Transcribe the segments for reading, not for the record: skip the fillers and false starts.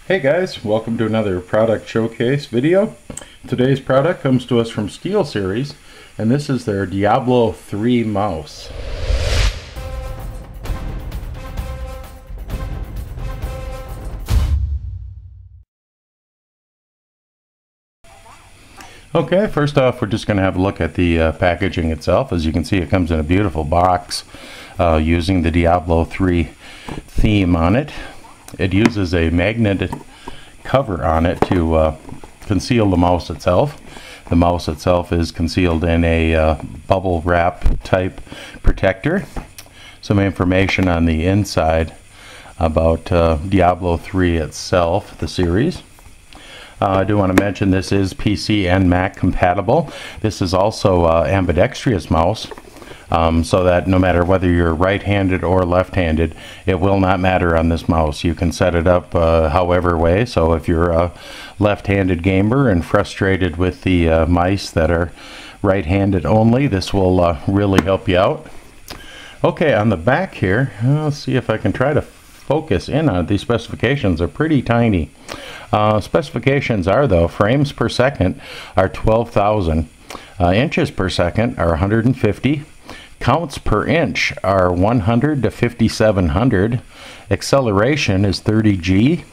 Hey guys, welcome to another product showcase video. Today's product comes to us from SteelSeries, and this is their Diablo III mouse. Okay, first off, we're just going to have a look at the packaging itself. As you can see, it comes in a beautiful box using the Diablo III theme on it. It uses a magnetic cover on it to conceal the mouse itself. The mouse itself is concealed in a bubble wrap type protector. Some information on the inside about Diablo III itself, the series. I do want to mention this is PC and Mac compatible. This is also ambidextrous mouse, so that no matter whether you're right-handed or left-handed, it will not matter on this mouse. You can set it up however way. So if you're a left-handed gamer and frustrated with the mice that are right-handed only, this will really help you out. Okay, on the back here, let's see if I can try to focus in on it. These specifications are pretty tiny. Specifications are, though, frames per second are 12,000, inches per second are 150, counts per inch are 100 to 5700, acceleration is 30G,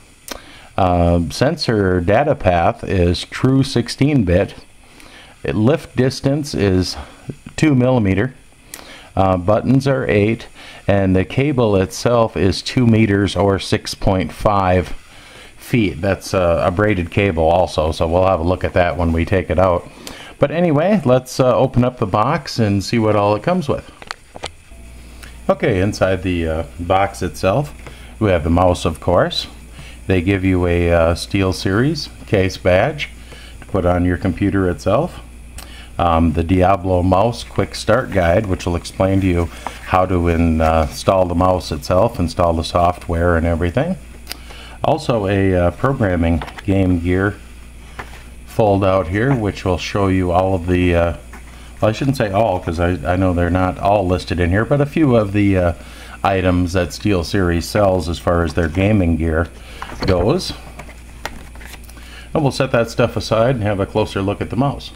sensor data path is true 16-bit, lift distance is 2 millimeter, buttons are 8, and the cable itself is 2 meters or 6.5 feet. That's a braided cable also, so we'll have a look at that when we take it out. But anyway, let's open up the box and see what all it comes with. Okay, inside the box itself, we have the mouse, of course. They give you a SteelSeries case badge to put on your computer itself. The Diablo mouse quick start guide, which will explain to you how to install the mouse itself, install the software and everything. Also a programming game gear fold out here, which will show you all of the well, I shouldn't say all, because I know they're not all listed in here, but a few of the items that SteelSeries sells as far as their gaming gear goes. And we'll set that stuff aside and have a closer look at the mouse.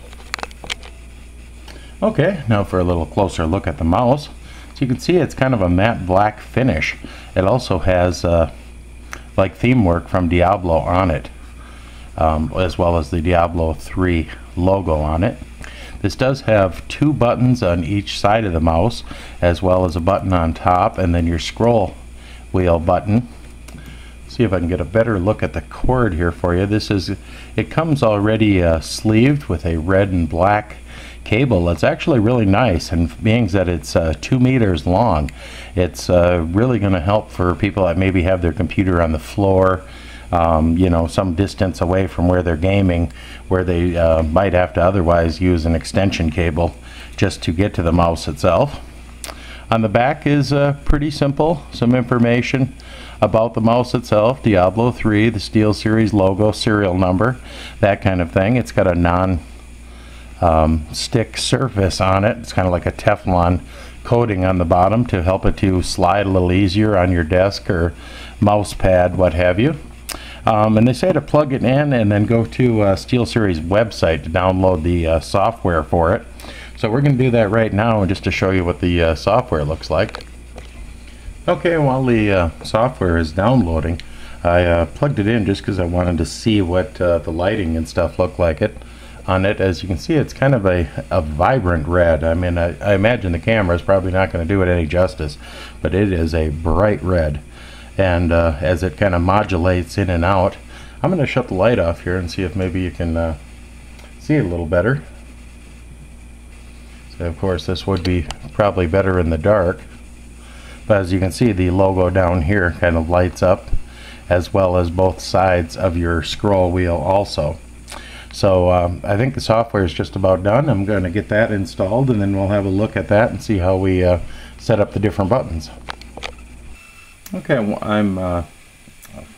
Okay, now for a little closer look at the mouse. So you can see it's kind of a matte black finish. It also has like theme work from Diablo on it, as well as the Diablo III logo on it. This does have 2 buttons on each side of the mouse, as well as a button on top, and then your scroll wheel button. See if I can get a better look at the cord here for you. It comes already sleeved with a red and black cable. It's actually really nice, and being that it's 2 meters long, it's really going to help for people that maybe have their computer on the floor, you know, some distance away from where they're gaming, where they might have to otherwise use an extension cable just to get to the mouse itself. On the back is pretty simple, some information about the mouse itself, Diablo III, the SteelSeries logo, serial number, that kind of thing. It's got a non-stick surface on it. It's kind of like a Teflon coating on the bottom to help it to slide a little easier on your desk or mouse pad, what have you. And they say to plug it in and then go to SteelSeries website to download the software for it. So we're going to do that right now, just to show you what the software looks like. Okay, while the software is downloading, I plugged it in just because I wanted to see what the lighting and stuff look like on it. As you can see, it's kind of a vibrant red. I mean, I imagine the camera is probably not going to do it any justice, but it is a bright red. And as it kind of modulates in and out, I'm going to shut the light off here and see if maybe you can see it a little better. So of course this would be probably better in the dark, but as you can see, the logo down here kind of lights up, as well as both sides of your scroll wheel also. So I think the software is just about done. I'm going to get that installed, and then we'll have a look at that and see how we set up the different buttons. Okay, well, I'm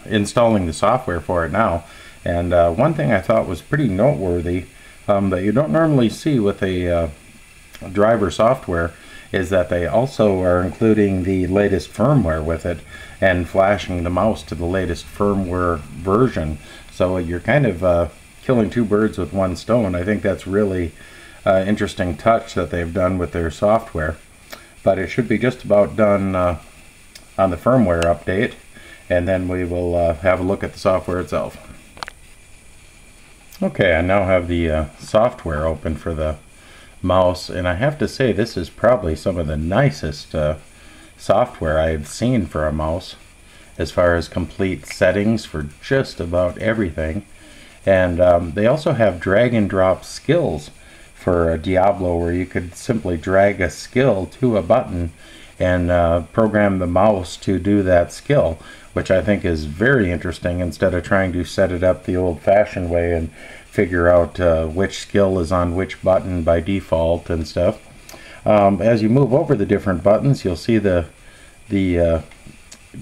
installing the software for it now, and one thing I thought was pretty noteworthy that you don't normally see with a driver software is that they also are including the latest firmware with it and flashing the mouse to the latest firmware version. So you're kind of killing two birds with one stone. I think that's really interesting touch that they've done with their software. But it should be just about done on the firmware update, and then we will have a look at the software itself. Okay, I now have the software open for the mouse, and I have to say this is probably some of the nicest software I've seen for a mouse, as far as complete settings for just about everything. And they also have drag and drop skills for Diablo, where you could simply drag a skill to a button and program the mouse to do that skill, which I think is very interesting, instead of trying to set it up the old-fashioned way and figure out which skill is on which button by default and stuff. As you move over the different buttons, you'll see the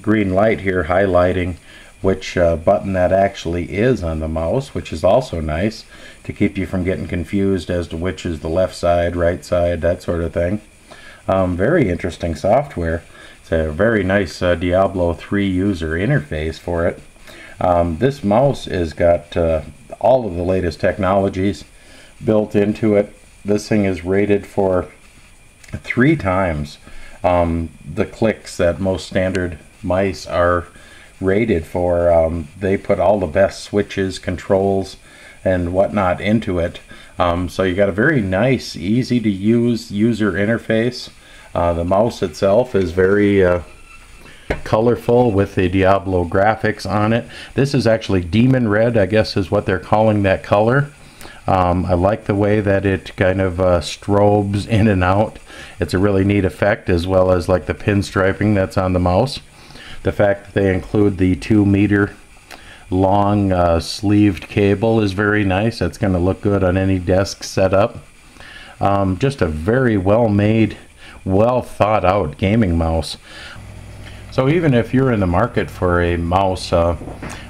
green light here highlighting which button that actually is on the mouse, which is also nice to keep you from getting confused as to which is the left side, right side, that sort of thing. Very interesting software. It's a very nice Diablo 3 user interface for it. This mouse has got all of the latest technologies built into it. This thing is rated for 3 times the clicks that most standard mice are rated for. They put all the best switches, controls, and whatnot into it. So you got a very nice, easy to use user interface. The mouse itself is very colorful with the Diablo graphics on it. This is actually demon red, I guess is what they're calling that color. I like the way that it kind of strobes in and out. It's a really neat effect, as well as like the pinstriping that's on the mouse. The fact that they include the 2-meter long sleeved cable is very nice. That's going to look good on any desk setup. Just a very well made, well thought out gaming mouse. So even if you're in the market for a mouse,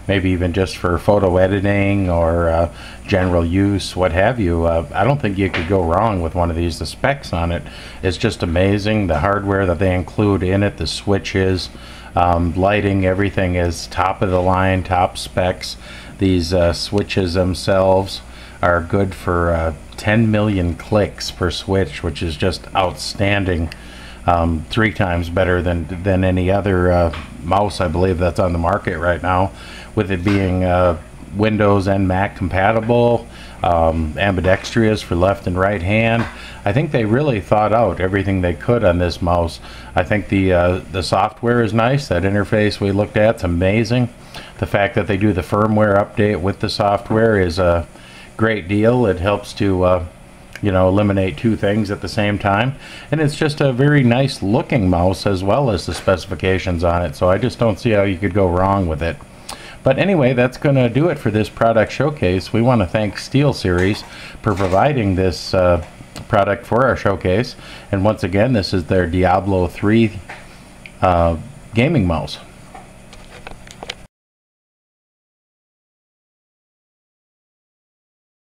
maybe even just for photo editing or general use, what have you, I don't think you could go wrong with one of these. The specs on it is just amazing. The hardware that they include in it, the switches, lighting, everything is top of the line, top specs. These switches themselves are good for 10 million clicks per switch, which is just outstanding. 3 times better than any other mouse I believe that's on the market right now, with it being Windows and Mac compatible, ambidextrous for left and right hand. I think they really thought out everything they could on this mouse. I think the software is nice. That interface we looked at is amazing. The fact that they do the firmware update with the software is a great deal. It helps to eliminate 2 things at the same time, and it's just a very nice looking mouse, as well as the specifications on it. So I just don't see how you could go wrong with it. But anyway, that's going to do it for this product showcase. We want to thank SteelSeries for providing this product for our showcase, and once again, this is their Diablo 3 gaming mouse.